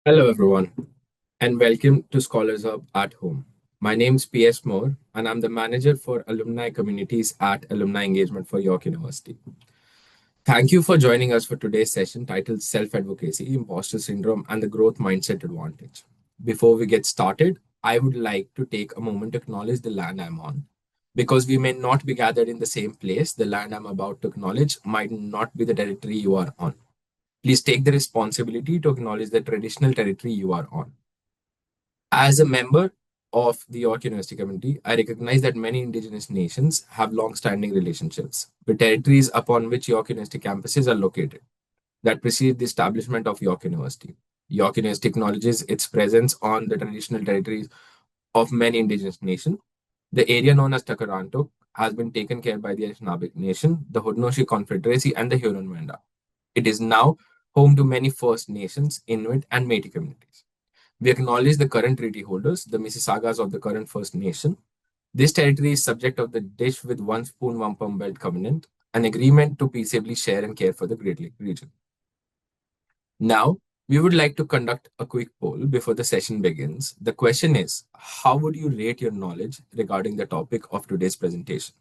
Hello, everyone, and welcome to Scholars Hub at Home. My name is P.S. Moore, and I'm the manager for alumni communities at Alumni Engagement for York University. Thank you for joining us for today's session titled Self Advocacy, Imposter Syndrome, and the Growth Mindset Advantage. Before we get started, I would like to take a moment to acknowledge the land I'm on. Because we may not be gathered in the same place, the land I'm about to acknowledge might not be the territory you are on. Please take the responsibility to acknowledge the traditional territory you are on. As a member of the York University community, I recognize that many Indigenous nations have long-standing relationships with territories upon which York University campuses are located that precede the establishment of York University. York University acknowledges its presence on the traditional territories of many Indigenous nations. The area known as Takaranto has been taken care by the Anishinaabe Nation, the Haudenosaunee Confederacy, and the Huron-Wendat. It is now home to many First Nations, Inuit, and Métis communities. We acknowledge the current treaty holders, the Mississaugas of the current First Nation. This territory is subject of the Dish with One Spoon, One Palm Belt Covenant, an agreement to peaceably share and care for the Great Lake region. Now, we would like to conduct a quick poll before the session begins. The question is, how would you rate your knowledge regarding the topic of today's presentation?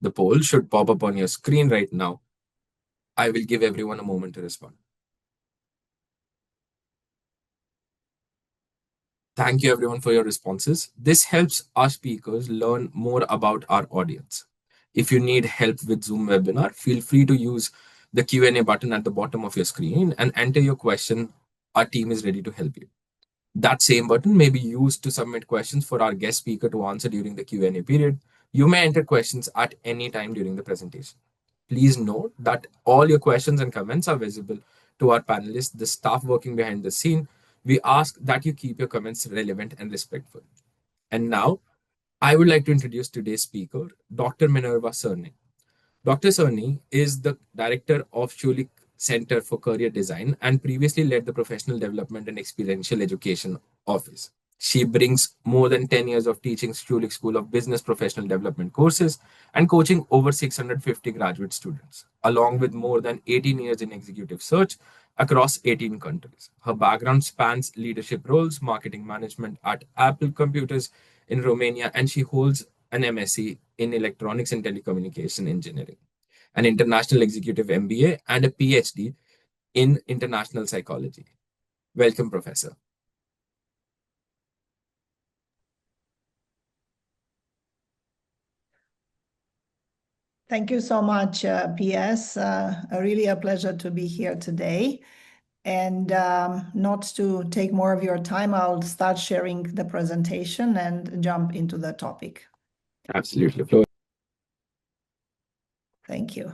The poll should pop up on your screen right now. I will give everyone a moment to respond. Thank you everyone for your responses. This helps our speakers learn more about our audience. If you need help with Zoom webinar, feel free to use the Q&A button at the bottom of your screen and enter your question. Our team is ready to help you. That same button may be used to submit questions for our guest speaker to answer during the Q&A period. You may enter questions at any time during the presentation. Please note that all your questions and comments are visible to our panelists, the staff working behind the scene. We ask that you keep your comments relevant and respectful. And now, I would like to introduce today's speaker, Dr. Minerva Cerny. Dr. Cerny is the director of Schulich Center for Career Design and previously led the Professional Development and Experiential Education Office. She brings more than 10 years of teaching Schulich School of Business Professional Development courses and coaching over 650 graduate students, along with more than 18 years in executive search across 18 countries. Her background spans leadership roles, marketing management at Apple Computers in Romania, and she holds an MSc in Electronics and Telecommunication Engineering, an International Executive MBA, and a PhD in International Psychology. Welcome, Professor. Thank you so much, PS. Really a pleasure to be here today. And not to take more of your time, I'll start sharing the presentation and jump into the topic. Absolutely. Thank you.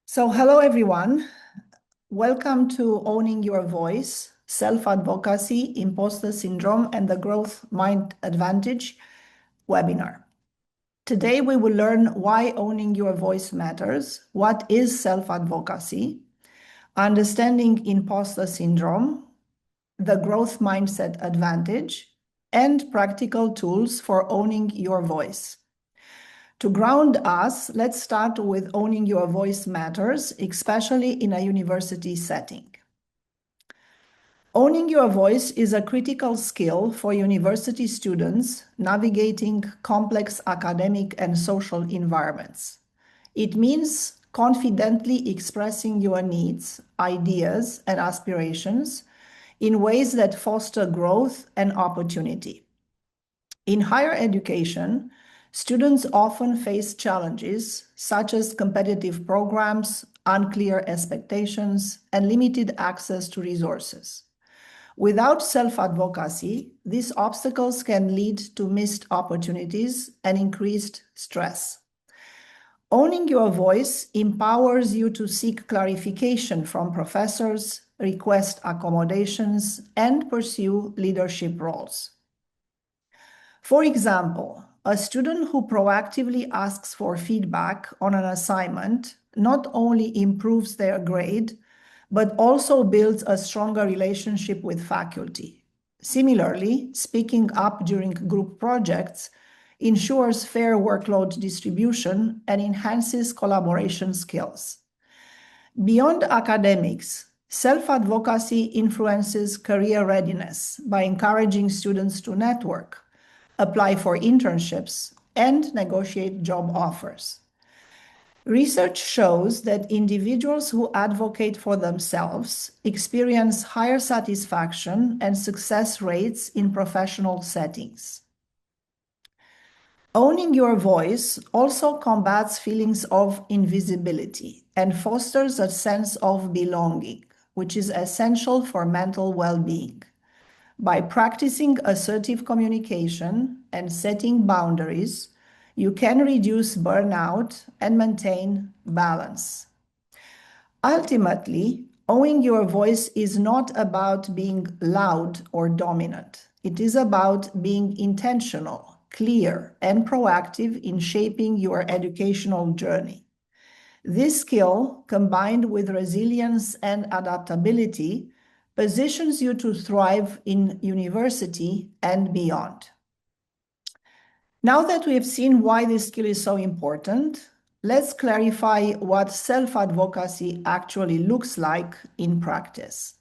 So hello, everyone. Welcome to Owning Your Voice, Self-Advocacy, Imposter Syndrome, and the Growth Mind Advantage webinar. Today, we will learn why owning your voice matters, what is self-advocacy, understanding imposter syndrome, the growth mindset advantage, and practical tools for owning your voice. To ground us, let's start with owning your voice matters, especially in a university setting. Owning your voice is a critical skill for university students navigating complex academic and social environments. It means confidently expressing your needs, ideas, and aspirations in ways that foster growth and opportunity. In higher education, students often face challenges such as competitive programs, unclear expectations, and limited access to resources. Without self-advocacy, these obstacles can lead to missed opportunities and increased stress. Owning your voice empowers you to seek clarification from professors, request accommodations, and pursue leadership roles. For example, a student who proactively asks for feedback on an assignment not only improves their grade, but also builds a stronger relationship with faculty. Similarly, speaking up during group projects ensures fair workload distribution, and enhances collaboration skills. Beyond academics, self-advocacy influences career readiness by encouraging students to network, apply for internships, and negotiate job offers. Research shows that individuals who advocate for themselves experience higher satisfaction and success rates in professional settings. Owning your voice also combats feelings of invisibility and fosters a sense of belonging, which is essential for mental well-being. By practicing assertive communication and setting boundaries, you can reduce burnout and maintain balance. Ultimately, owning your voice is not about being loud or dominant. It is about being intentional, clear, and proactive in shaping your educational journey. This skill, combined with resilience and adaptability, positions you to thrive in university and beyond. Now that we have seen why this skill is so important, let's clarify what self-advocacy actually looks like in practice.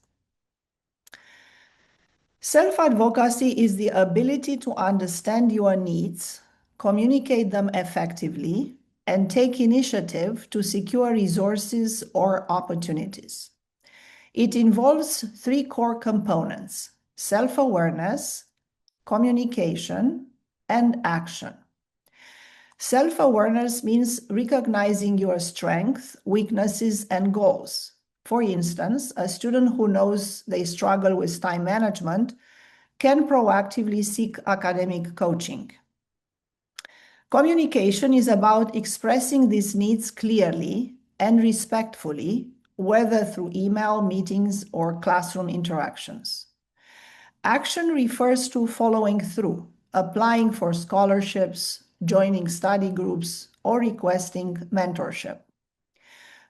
Self-advocacy is the ability to understand your needs, communicate them effectively, and take initiative to secure resources or opportunities. It involves three core components: self-awareness, communication, and action. Self-awareness means recognizing your strengths, weaknesses, and goals. For instance, a student who knows they struggle with time management can proactively seek academic coaching. Communication is about expressing these needs clearly and respectfully, whether through email, meetings, or classroom interactions. Action refers to following through, applying for scholarships, joining study groups, or requesting mentorship.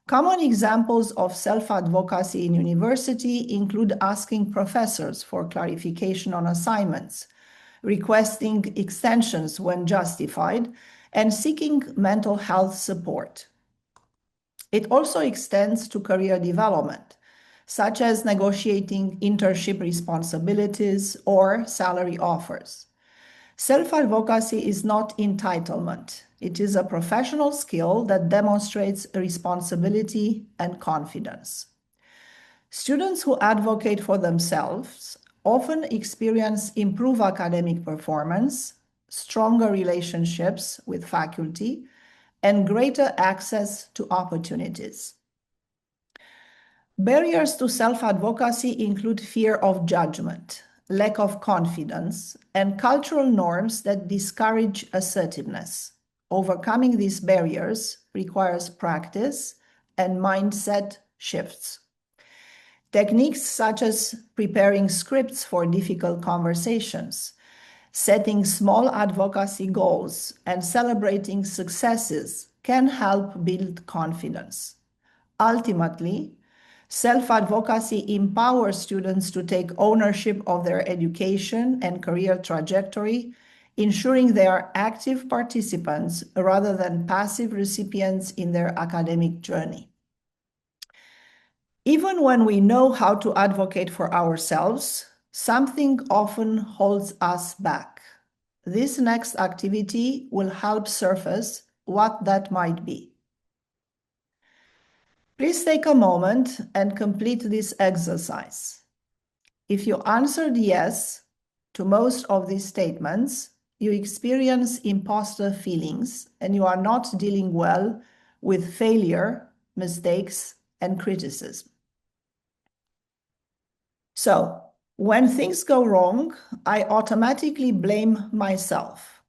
Common examples of self-advocacy in university include asking professors for clarification on assignments, requesting extensions when justified, and seeking mental health support. It also extends to career development, such as negotiating internship responsibilities or salary offers. Self-advocacy is not entitlement. It is a professional skill that demonstrates responsibility and confidence. Students who advocate for themselves often experience improved academic performance, stronger relationships with faculty, and greater access to opportunities. Barriers to self-advocacy include fear of judgment, lack of confidence, and cultural norms that discourage assertiveness. Overcoming these barriers requires practice and mindset shifts. Techniques such as preparing scripts for difficult conversations, setting small advocacy goals, and celebrating successes can help build confidence. Ultimately, self-advocacy empowers students to take ownership of their education and career trajectory, ensuring they are active participants rather than passive recipients in their academic journey. Even when we know how to advocate for ourselves, something often holds us back. This next activity will help surface what that might be. Please take a moment and complete this exercise. If you answered yes to most of these statements, you experience imposter feelings and you are not dealing well with failure, mistakes, and criticism. So, when things go wrong, I automatically blame myself.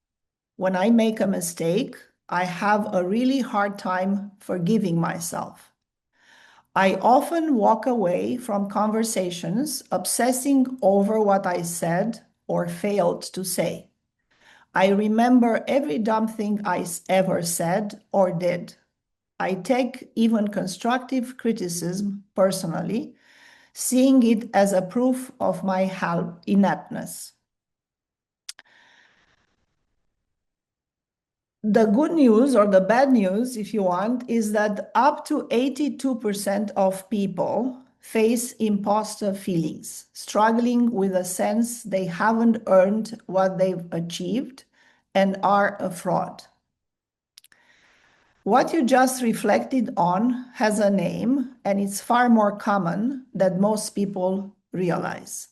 When I make a mistake, I have a really hard time forgiving myself. I often walk away from conversations obsessing over what I said or failed to say. I remember every dumb thing I ever said or did. I take even constructive criticism personally, seeing it as a proof of my ineptness. The good news, or the bad news, if you want, is that up to 82% of people face imposter feelings, struggling with a sense they haven't earned what they've achieved and are a fraud. What you just reflected on has a name, and it's far more common than most people realize.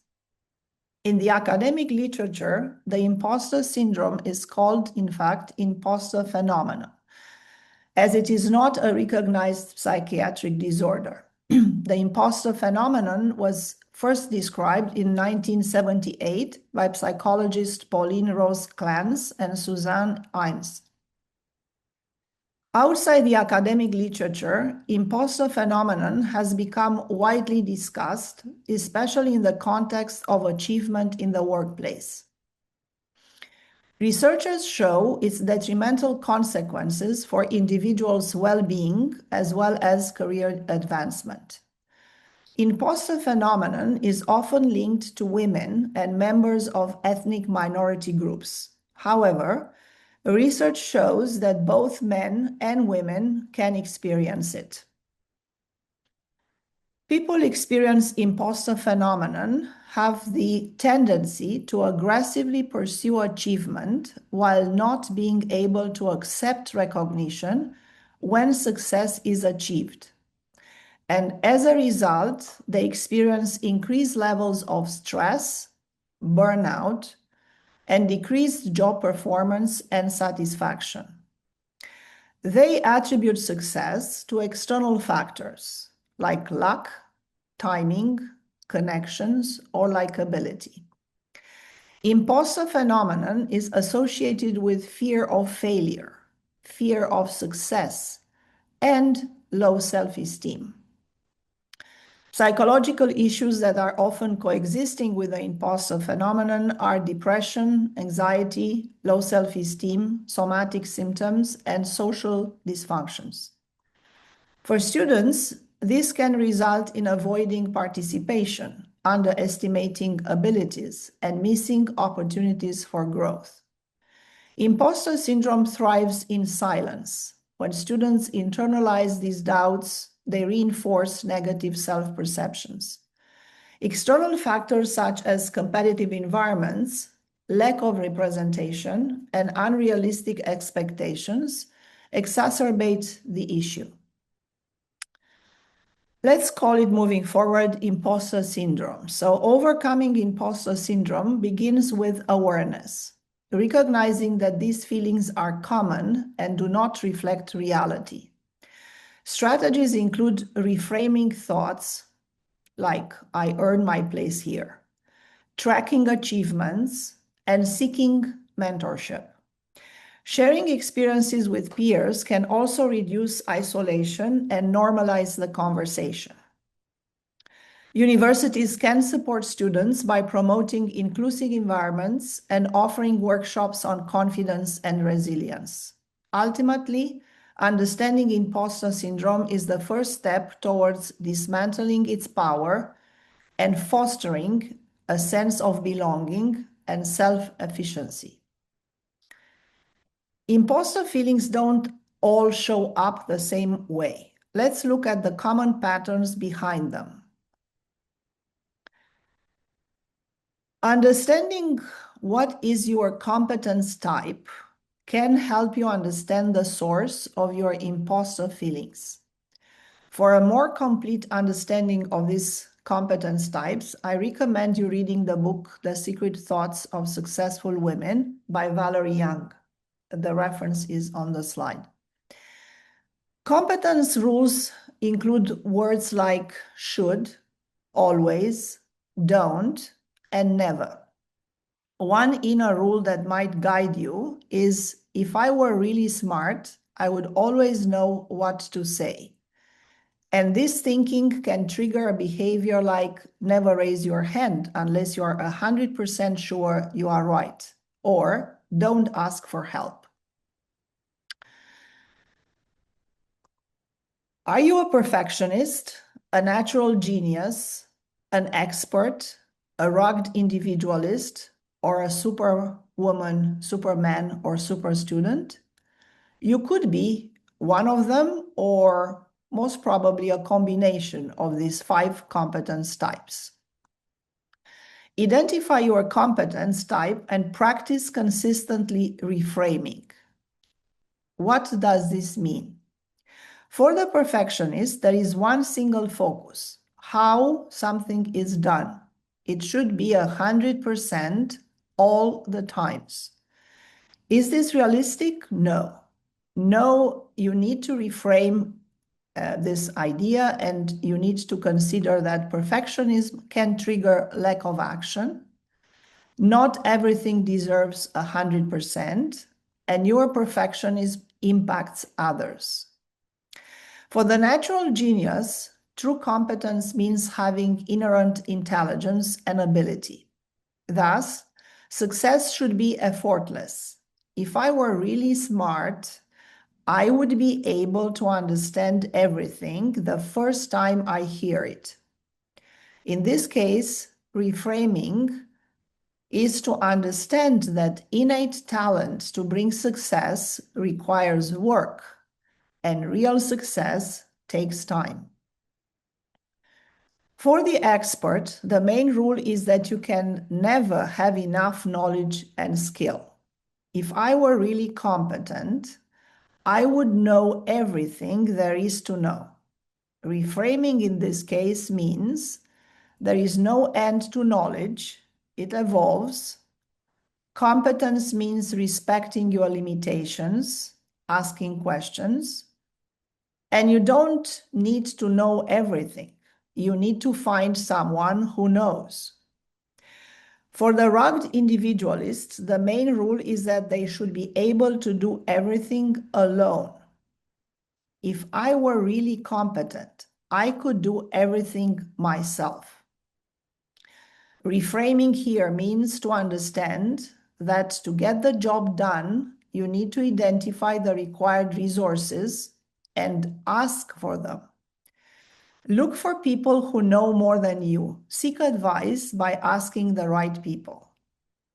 In the academic literature, the imposter syndrome is called, in fact, imposter phenomenon, as it is not a recognized psychiatric disorder. The imposter phenomenon was first described in 1978 by psychologists Pauline Rose Clance and Suzanne Imes. Outside the academic literature, imposter phenomenon has become widely discussed, especially in the context of achievement in the workplace. Researchers show its detrimental consequences for individuals' well-being as well as career advancement. Imposter phenomenon is often linked to women and members of ethnic minority groups. However, research shows that both men and women can experience it. People experience imposter phenomenon have the tendency to aggressively pursue achievement while not being able to accept recognition when success is achieved. And as a result, they experience increased levels of stress, burnout, and decreased job performance and satisfaction. They attribute success to external factors like luck, timing, connections, or likability. Imposter phenomenon is associated with fear of failure, fear of success, and low self-esteem. Psychological issues that are often coexisting with the imposter phenomenon are depression, anxiety, low self-esteem, somatic symptoms, and social dysfunctions. For students, this can result in avoiding participation, underestimating abilities, and missing opportunities for growth. Imposter syndrome thrives in silence. When students internalize these doubts, they reinforce negative self-perceptions. External factors such as competitive environments, lack of representation, and unrealistic expectations exacerbate the issue. Let's call it, moving forward, imposter syndrome. So overcoming imposter syndrome begins with awareness, recognizing that these feelings are common and do not reflect reality. Strategies include reframing thoughts like, I earn my place here, tracking achievements, and seeking mentorship. Sharing experiences with peers can also reduce isolation and normalize the conversation. Universities can support students by promoting inclusive environments and offering workshops on confidence and resilience. Ultimately, understanding imposter syndrome is the first step towards dismantling its power and fostering a sense of belonging and self-efficacy. Imposter feelings don't all show up the same way. Let's look at the common patterns behind them. Understanding what is your competence type can help you understand the source of your imposter feelings. For a more complete understanding of these competence types, I recommend you reading the book, The Secret Thoughts of Successful Women by Valerie Young. The reference is on the slide. Competence rules include words like should, always, don't, and never. One inner rule that might guide you is, if I were really smart, I would always know what to say. And this thinking can trigger a behavior like never raise your hand unless you're 100% sure you are right, or don't ask for help. Are you a perfectionist, a natural genius, an expert, a rugged individualist, or a superwoman, superman, or super student? You could be one of them, or most probably a combination of these 5 competence types. Identify your competence type and practice consistently reframing. What does this mean? For the perfectionist, there is one single focus: how something is done. It should be 100% all the times. Is this realistic? No. No, you need to reframe this idea, and you need to consider that perfectionism can trigger lack of action. Not everything deserves 100%, and your perfectionism impacts others. For the natural genius, true competence means having inherent intelligence and ability. Thus, success should be effortless. If I were really smart, I would be able to understand everything the first time I hear it. In this case, reframing is to understand that innate talent to bring success requires work, and real success takes time. For the expert, the main rule is that you can never have enough knowledge and skill. If I were really competent, I would know everything there is to know. Reframing in this case means there is no end to knowledge, it evolves. Competence means respecting your limitations, asking questions, and you don't need to know everything. You need to find someone who knows. For the rugged individualists, the main rule is that they should be able to do everything alone. If I were really competent, I could do everything myself. Reframing here means to understand that to get the job done, you need to identify the required resources and ask for them. Look for people who know more than you. Seek advice by asking the right people.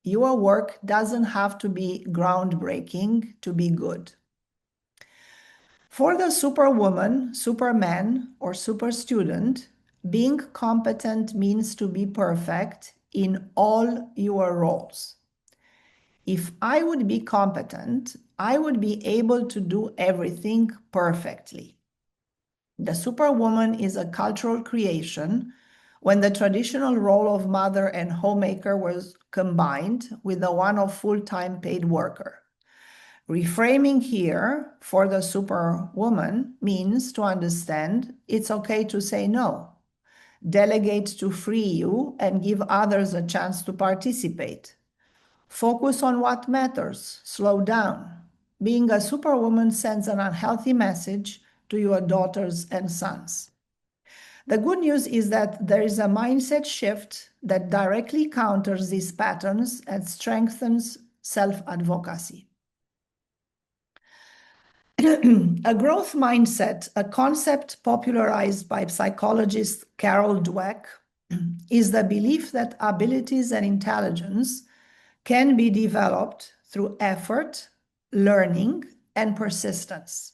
Your work doesn't have to be groundbreaking to be good. For the superwoman, superman, or super student, being competent means to be perfect in all your roles. If I would be competent, I would be able to do everything perfectly. The superwoman is a cultural creation when the traditional role of mother and homemaker was combined with the one of full-time paid worker. Reframing here for the superwoman means to understand it's okay to say no, delegate to free you and give others a chance to participate. Focus on what matters, slow down. Being a superwoman sends an unhealthy message to your daughters and sons. The good news is that there is a mindset shift that directly counters these patterns and strengthens self-advocacy. A growth mindset, a concept popularized by psychologist Carol Dweck, is the belief that abilities and intelligence can be developed through effort, learning, and persistence.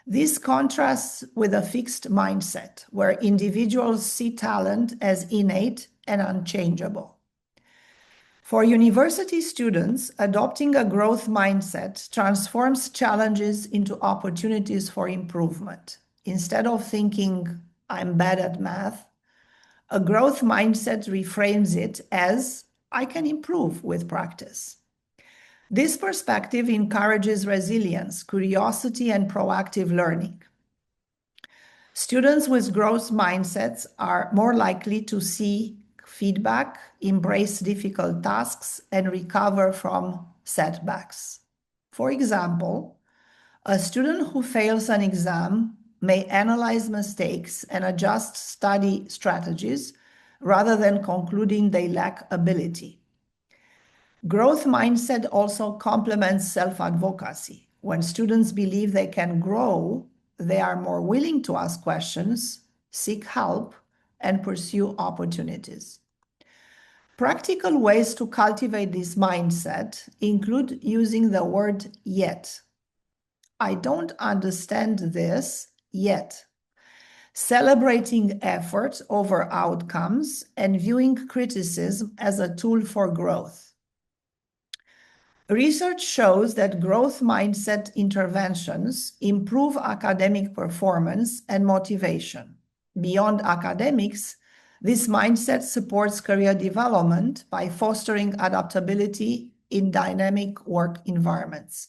This contrasts with a fixed mindset, where individuals see talent as innate and unchangeable. For university students, adopting a growth mindset transforms challenges into opportunities for improvement. Instead of thinking, I'm bad at math, a growth mindset reframes it as, I can improve with practice. This perspective encourages resilience, curiosity, and proactive learning. Students with growth mindsets are more likely to see feedback, embrace difficult tasks, and recover from setbacks. For example, a student who fails an exam may analyze mistakes and adjust study strategies rather than concluding they lack ability. Growth mindset also complements self-advocacy. When students believe they can grow, they are more willing to ask questions, seek help, and pursue opportunities. Practical ways to cultivate this mindset include using the word yet. I don't understand this yet. Celebrating effort over outcomes and viewing criticism as a tool for growth. Research shows that growth mindset interventions improve academic performance and motivation. Beyond academics, this mindset supports career development by fostering adaptability in dynamic work environments.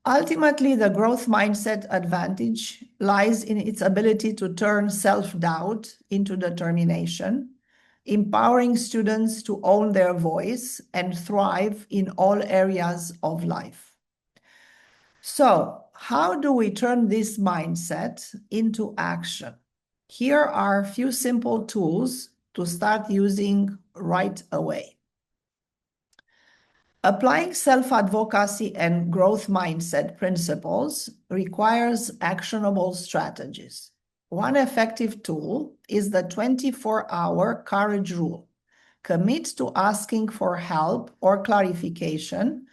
Ultimately, the growth mindset advantage lies in its ability to turn self-doubt into determination, empowering students to own their voice and thrive in all areas of life. So, how do we turn this mindset into action? Here are a few simple tools to start using right away. Applying self-advocacy and growth mindset principles requires actionable strategies. One effective tool is the 24-hour courage rule. Commit to asking for help or clarification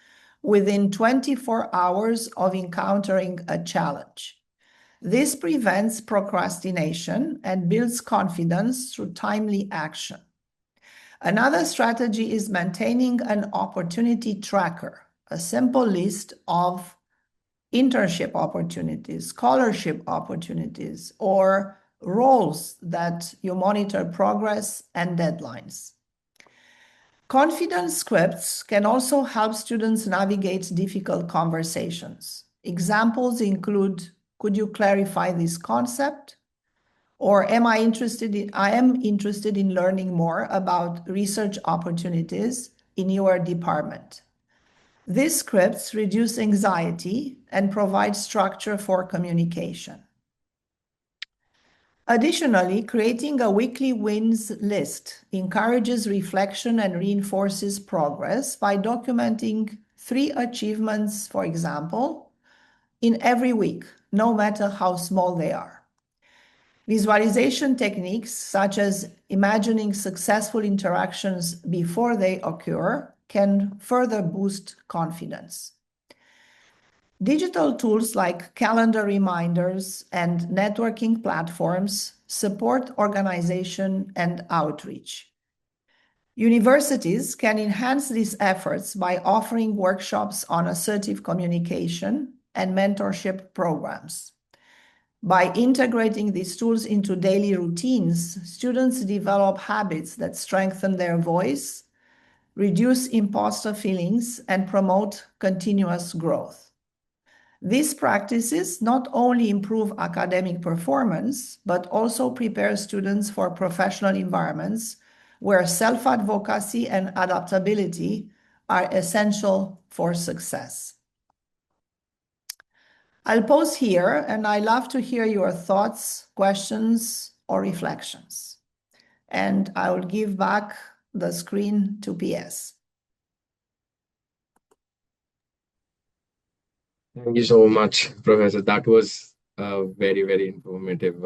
within 24 hours of encountering a challenge. This prevents procrastination and builds confidence through timely action. Another strategy is maintaining an opportunity tracker, a simple list of internship opportunities, scholarship opportunities, or roles that you monitor progress and deadlines. Confidence scripts can also help students navigate difficult conversations. Examples include, could you clarify this concept? Or I am interested in learning more about research opportunities in your department. These scripts reduce anxiety and provide structure for communication. Additionally, creating a weekly wins list encourages reflection and reinforces progress by documenting 3 achievements, for example, in every week, no matter how small they are. Visualization techniques, such as imagining successful interactions before they occur, can further boost confidence. Digital tools like calendar reminders and networking platforms support organization and outreach. Universities can enhance these efforts by offering workshops on assertive communication and mentorship programs. By integrating these tools into daily routines, students develop habits that strengthen their voice, reduce imposter feelings, and promote continuous growth. These practices not only improve academic performance, but also prepare students for professional environments where self-advocacy and adaptability are essential for success. I'll pause here, and I love to hear your thoughts, questions, or reflections. And I will give back the screen to PS. Thank you so much, Professor. That was a very, very informative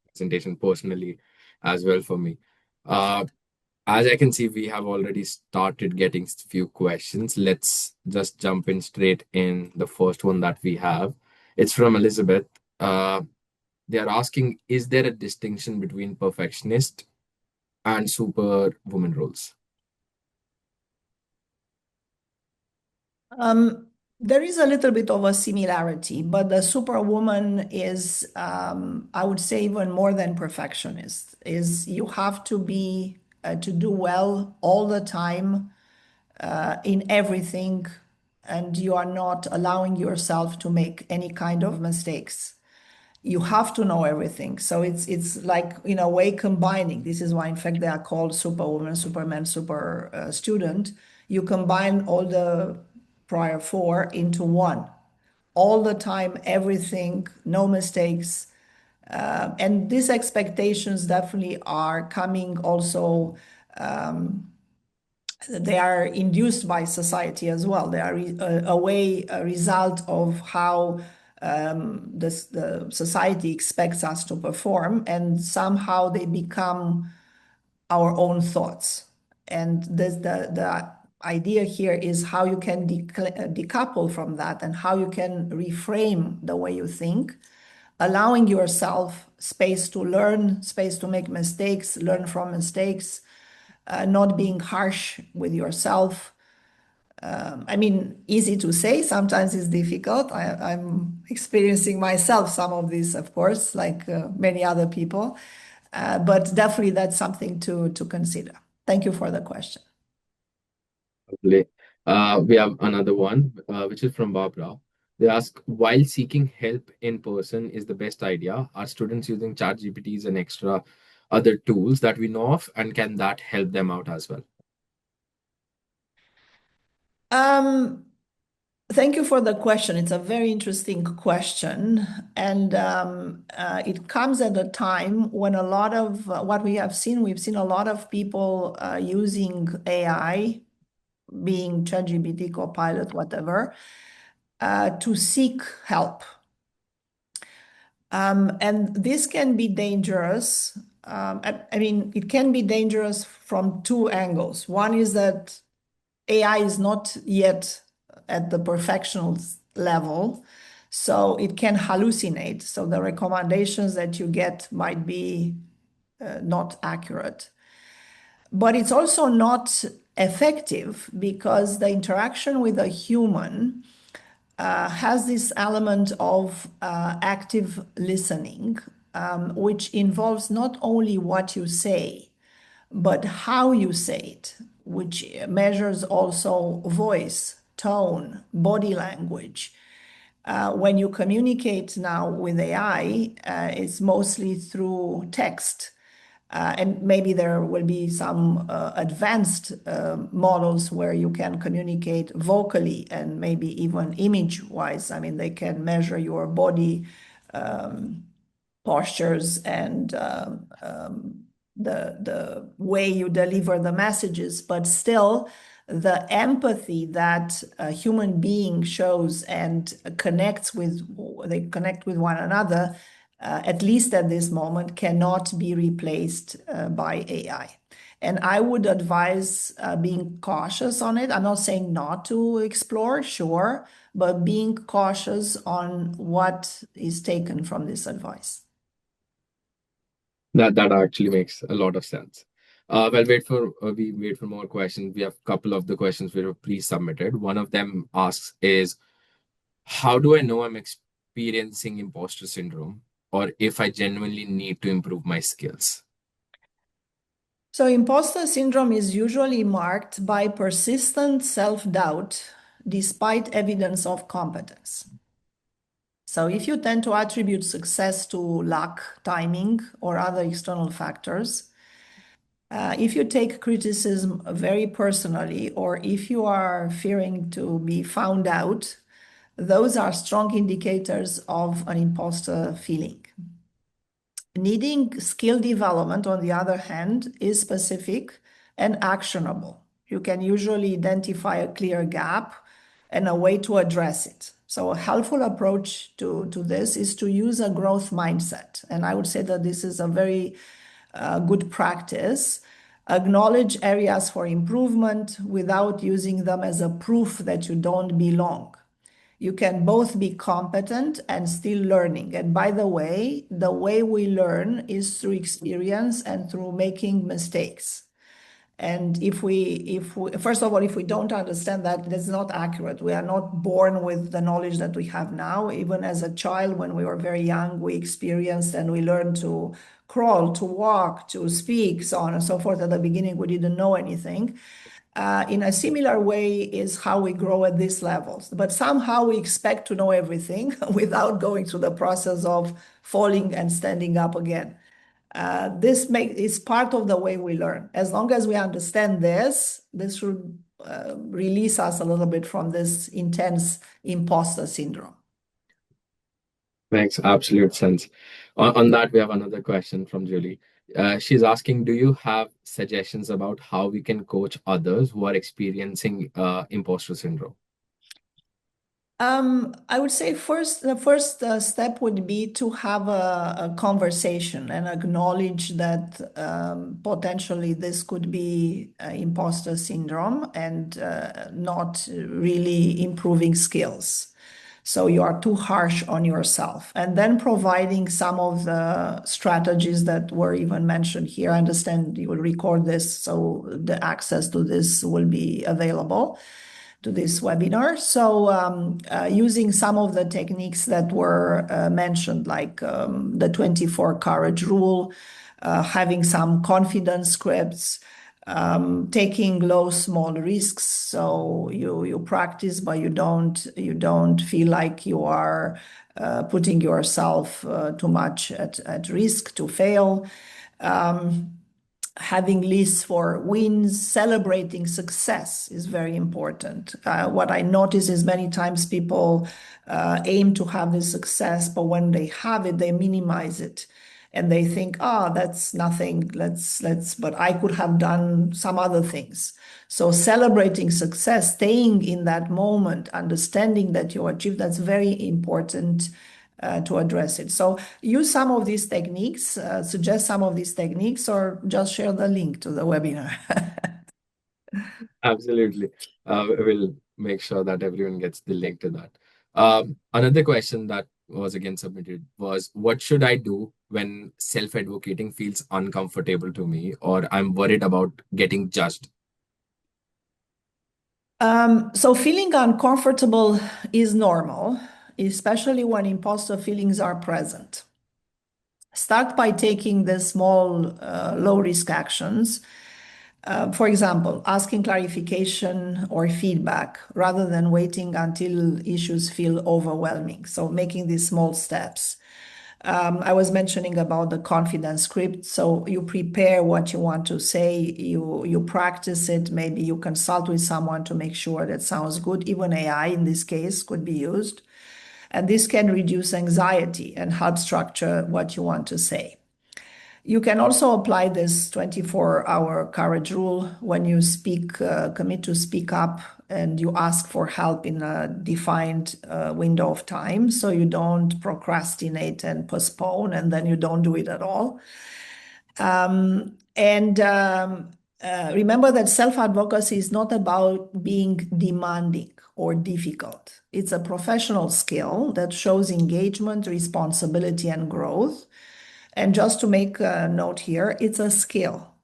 presentation personally as well for me. Uh, as I can see, we have already started getting few questions. Let's just jump in straight in the first one that we have. It's from Elizabeth. They are asking, is there a distinction between perfectionist and superwoman roles? There is a little bit of a similarity, but the superwoman is, I would say, even more than perfectionist. Is you have to be to do well all the time in everything, and you are not allowing yourself to make any kind of mistakes. You have to know everything. So it's like, in a way, combining. This is why, in fact, they are called superwoman, superman, super student. You combine all the prior 4 into one. All the time, everything, no mistakes. And these expectations definitely are coming also, they are induced by society as well. They are a result of how the society expects us to perform, and somehow they become our own thoughts. And idea here is how you can decouple from that and how you can reframe the way you think, allowing yourself space to learn, space to make mistakes, learn from mistakes, not being harsh with yourself. I mean, easy to say, sometimes it's difficult. I'm experiencing myself some of this, of course, like many other people. But definitely that's something to consider. Thank you for the question. Lovely. We have another one, which is from Barbara. They ask, while seeking help in person is the best idea, are students using chat GPTs and extra other tools that we know of, and can that help them out as well? Um, Thank you for the question. It's a very interesting question. And it comes at a time when a lot of what we have seen, we've seen a lot of people using AI, being ChatGPT, Copilot, whatever, to seek help. And this can be dangerous. I mean, it can be dangerous from two angles. One is that AI is not yet at the perfectional level, so it can hallucinate. So the recommendations that you get might be not accurate. But it's also not effective because the interaction with a human has this element of active listening, which involves not only what you say, but how you say it, which measures also voice, tone, body language. When you communicate now with AI, it's mostly through text. And maybe there will be some advanced models where you can communicate vocally and maybe even image-wise. I mean, they can measure your body postures and the way you deliver the messages, but still the empathy that a human being shows and they connect with one another, at least at this moment, cannot be replaced by AI. And I would advise being cautious on it. I'm not saying not to explore, sure, but being cautious on what is taken from this advice. That actually makes a lot of sense. Well, we wait for more questions. We have a couple of the questions we have pre-submitted. One of them asks is, how do I know I'm experiencing imposter syndrome, or if I genuinely need to improve my skills? So, imposter syndrome is usually marked by persistent self-doubt despite evidence of competence. So, if you tend to attribute success to luck, timing, or other external factors, if you take criticism very personally, or if you are fearing to be found out, those are strong indicators of an imposter feeling. Needing skill development, on the other hand, is specific and actionable. You can usually identify a clear gap and a way to address it. So a helpful approach to this is to use a growth mindset. And I would say that this is a very good practice. Acknowledge areas for improvement without using them as a proof that you don't belong. You can both be competent and still learning. And by the way we learn is through experience and through making mistakes. And if we first of all, if we don't understand that, that's not accurate. We are not born with the knowledge that we have now. Even as a child, when we were very young, we experienced and we learned to crawl, to walk, to speak, so on and so forth. At the beginning, we didn't know anything. In a similar way is how we grow at these levels. But somehow we expect to know everything without going through the process of falling and standing up again. This is part of the way we learn. As long as we understand this should release us a little bit from this intense imposter syndrome. Makes absolute sense. On that, we have another question from Julie. She's asking, do you have suggestions about how we can coach others who are experiencing imposter syndrome? I would say the first step would be to have a conversation and acknowledge that potentially this could be imposter syndrome and not really improving skills. So you are too harsh on yourself. And then providing some of the strategies that were even mentioned here. I understand you will record this, so the access to this will be available to this webinar. So using some of the techniques that were mentioned, like the 24 courage rule, having some confidence scripts, taking low small risks. So you practice, but you don't feel like you are putting yourself too much at risk to fail. Having lists for wins, celebrating success is very important. What I notice is many times people aim to have this success, but when they have it, they minimize it. And they think, oh, that's nothing. But I could have done some other things. So celebrating success, staying in that moment, understanding that you achieved, that's very important to address it. So use some of these techniques, suggest some of these techniques, or just share the link to the webinar. Absolutely. We'll make sure that everyone gets the link to that. Another question that was again submitted was, what should I do when self-advocating feels uncomfortable to me, or I'm worried about getting judged? So feeling uncomfortable is normal, especially when imposter feelings are present. Start by taking the small, low-risk actions. For example, asking clarification or feedback rather than waiting until issues feel overwhelming. So making these small steps. I was mentioning about the confidence script. So you prepare what you want to say, you practice it, maybe you consult with someone to make sure that sounds good. Even AI in this case could be used. And this can reduce anxiety and help structure what you want to say. You can also apply this 24-hour courage rule when you commit to speak up and you ask for help in a defined window of time. So you don't procrastinate and postpone, and then you don't do it at all. And remember that self-advocacy is not about being demanding or difficult. It's a professional skill that shows engagement, responsibility, and growth. And just to make a note here, it's a skill.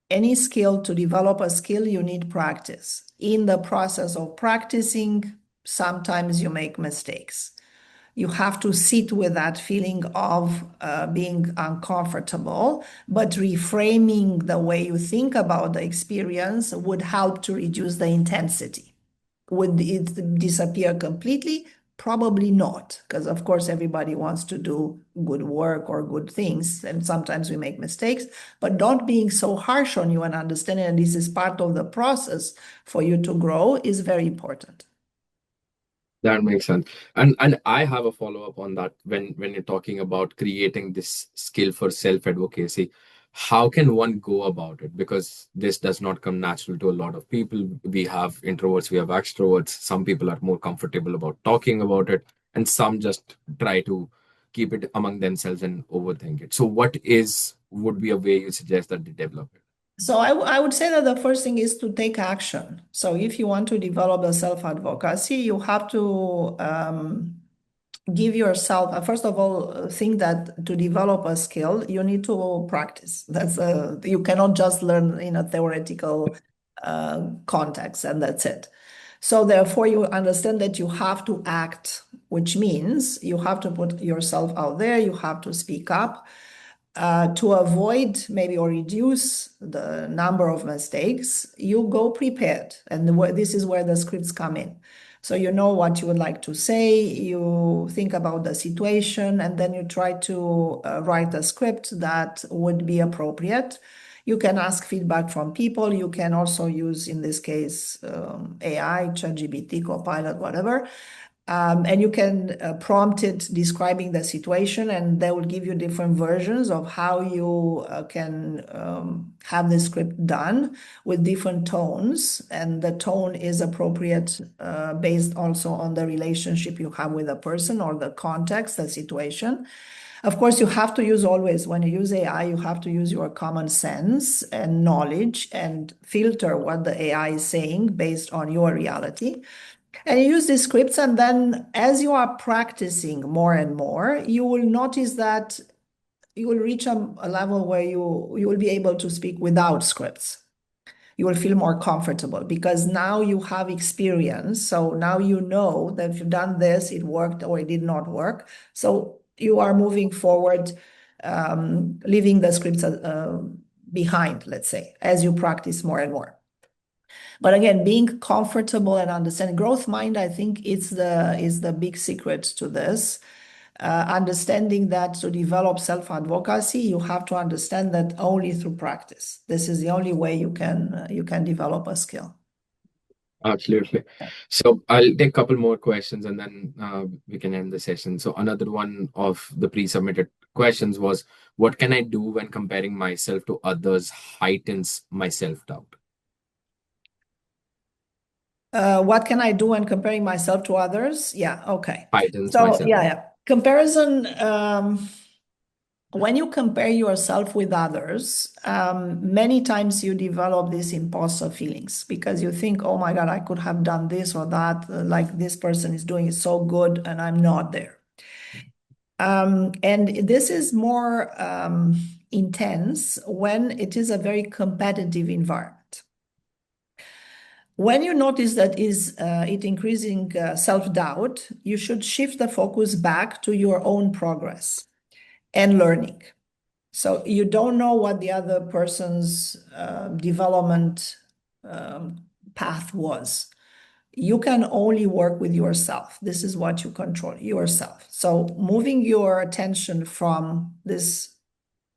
Any skill, to develop a skill, you need practice. In the process of practicing, sometimes you make mistakes. You have to sit with that feeling of being uncomfortable, but reframing the way you think about the experience would help to reduce the intensity. Would it disappear completely? Probably not, because of course everybody wants to do good work or good things, and sometimes we make mistakes, but not being so harsh on you and understanding that this is part of the process for you to grow is very important. That makes sense. And I have a follow-up on that when you're talking about creating this skill for self-advocacy. How can one go about it? Because this does not come natural to a lot of people. We have introverts, we have extroverts. Some people are more comfortable about talking about it, and some just try to keep it among themselves and overthink it. So would be a way you suggest that they develop it? So I would say that the first thing is to take action. So if you want to develop the self-advocacy, you have to give yourself, first of all, think that to develop a skill, you need to practice. You cannot just learn in a theoretical context and that's it. So therefore, you understand that you have to act, which means you have to put yourself out there, you have to speak up to avoid maybe or reduce the number of mistakes. You go prepared. And this is where the scripts come in. So you know what you would like to say, you think about the situation, and then you try to write a script that would be appropriate. You can ask feedback from people. You can also use, in this case, AI, ChatGPT, Copilot, whatever. And you can prompt it describing the situation, and they will give you different versions of how you can have the script done with different tones. And the tone is appropriate based also on the relationship you have with a person or the context, the situation. Of course, you have to use always, when you use AI, you have to use your common sense and knowledge and filter what the AI is saying based on your reality. And you use these scripts, and then as you are practicing more and more, you will notice that you will reach a level where you will be able to speak without scripts. You will feel more comfortable because now you have experience. So now you know that if you've done this, it worked or it did not work. So you are moving forward, leaving the scripts behind, let's say, as you practice more and more. But again, being comfortable and understanding growth mind, I think is the big secret to this. Understanding that to develop self-advocacy, you have to understand that only through practice. This is the only way you can develop a skill. Absolutely. So I'll take a couple more questions and then we can end the session. So another one of the pre-submitted questions was, what can I do when comparing myself to others heightens my self-doubt? What can I do when comparing myself to others? Yeah, okay. Heightens my So self-doubt. yeah. Comparison, when you compare yourself with others, many times you develop these imposter feelings because you think, oh my God, I could have done this or that, like this person is doing it so good and I'm not there. And this is more intense when it is a very competitive environment. When you notice that it increasing self-doubt, you should shift the focus back to your own progress and learning. So you don't know what the other person's development path was. You can only work with yourself. This is what you control, yourself. So moving your attention from this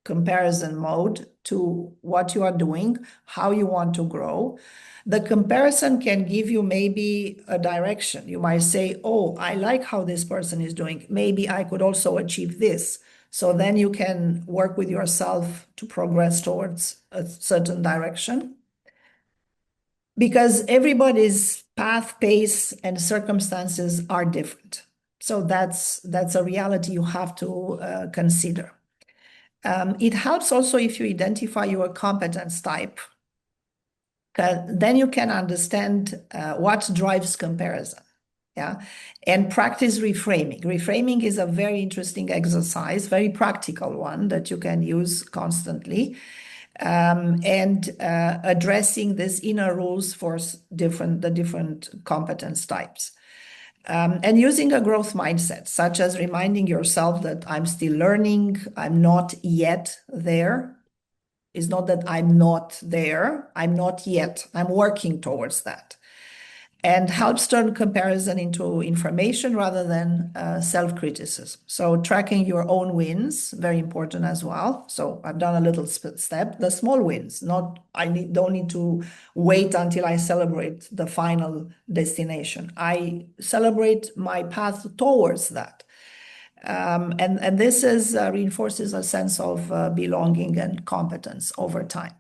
comparison mode to what you are doing, how you want to grow. The comparison can give you maybe a direction. You might say, oh, I like how this person is doing. Maybe I could also achieve this. So then you can work with yourself to progress towards a certain direction. Because everybody's path, pace, and circumstances are different. So that's a reality you have to consider. It helps also if you identify your competence type. Then you can understand what drives comparison. Yeah. And practice reframing. Reframing is a very interesting exercise, very practical one that you can use constantly. And addressing these inner rules for the different competence types. And using a growth mindset, such as reminding yourself that I'm still learning, I'm not yet there. It's not that I'm not there, I'm not yet, I'm working towards that. And helps turn comparison into information rather than self-criticism. So tracking your own wins, very important as well. So I've done a little step, the small wins, not don't need to wait until I celebrate the final destination. I celebrate my path towards that. And this reinforces a sense of belonging and competence over time.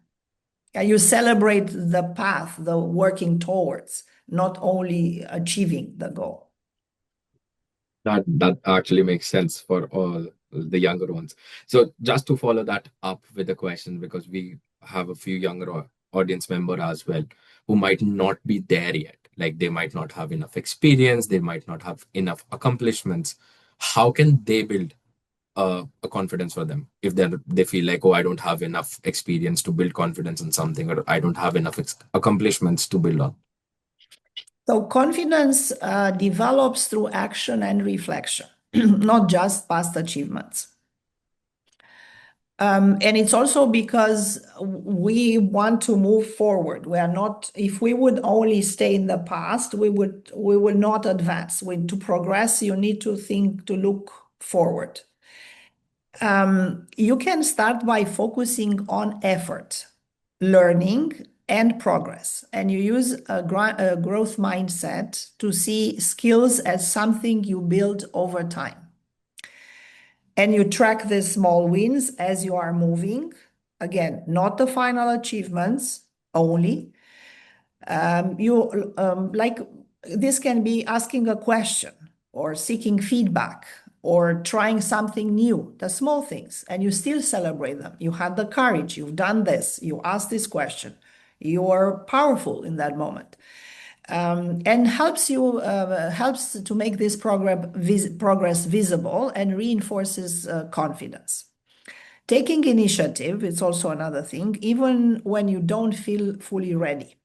You celebrate the path, the working towards, not only achieving the goal. That actually makes sense for all the younger ones. So just to follow that up with a question, because we have a few younger audience member as well who might not be there yet. Like they might not have enough experience, they might not have enough accomplishments. How can they build a confidence for them if they feel like, oh, I don't have enough experience to build confidence in something, or I don't have enough accomplishments to build on? So confidence develops through action and reflection, not just past achievements. And it's also because we want to move forward. We are not, if we would only stay in the past, we will not advance. To progress, you need to look forward. You can start by focusing on effort, learning, and progress. And you use a growth mindset to see skills as something you build over time. And you track the small wins as you are moving. Again, not the final achievements only. Like this can be asking a question or seeking feedback or trying something new, the small things, and you still celebrate them. You had the courage, you've done this, you asked this question, you are powerful in that moment. And helps to make this progress visible and reinforces confidence. Taking initiative is also another thing, even when you don't feel fully ready.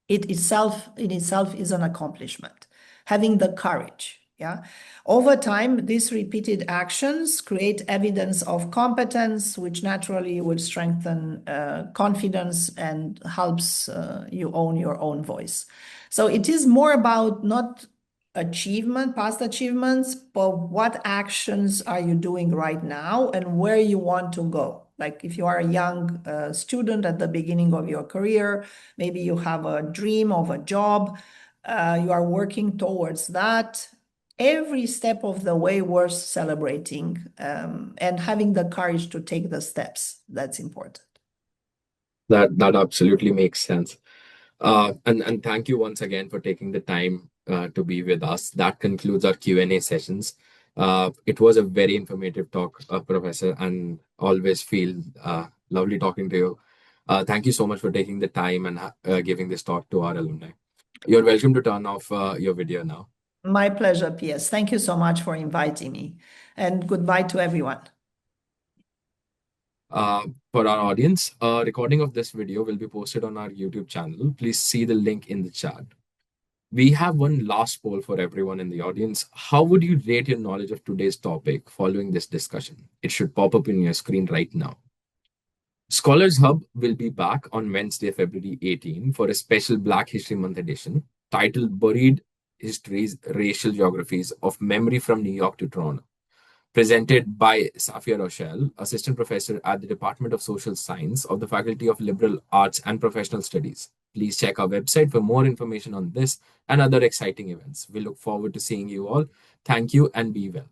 It itself in itself is an accomplishment. Having the courage, yeah. Over time, these repeated actions create evidence of competence, which naturally will strengthen confidence and helps you own your own voice. So it is more about not past achievements, but what actions are you doing right now and where you want to go. Like if you are a young student at the beginning of your career, maybe you have a dream of a job, you are working towards that. Every step of the way worth celebrating, and having the courage to take the steps. That's important. That absolutely makes sense. And thank you once again for taking the time to be with us. That concludes our Q&A sessions. It was a very informative talk, Professor, and always feel lovely talking to you. Thank you so much for taking the time and giving this talk to our alumni. You're welcome to turn off your video now. My pleasure, PS. Thank you so much for inviting me. And goodbye to everyone. For our audience, a recording of this video will be posted on our YouTube channel. Please see the link in the chat. We have one last poll for everyone in the audience. How would you rate your knowledge of today's topic following this discussion? It should pop up in your screen right now. Scholars Hub will be back on Wednesday, February 18 for a special Black History Month edition titled Buried Histories, Racial Geographies of Memory from New York to Toronto, presented by Safia Rochelle, Assistant Professor at the Department of Social Science of the Faculty of Liberal Arts and Professional Studies. Please check our website for more information on this and other exciting events. We look forward to seeing you all. Thank you and be well.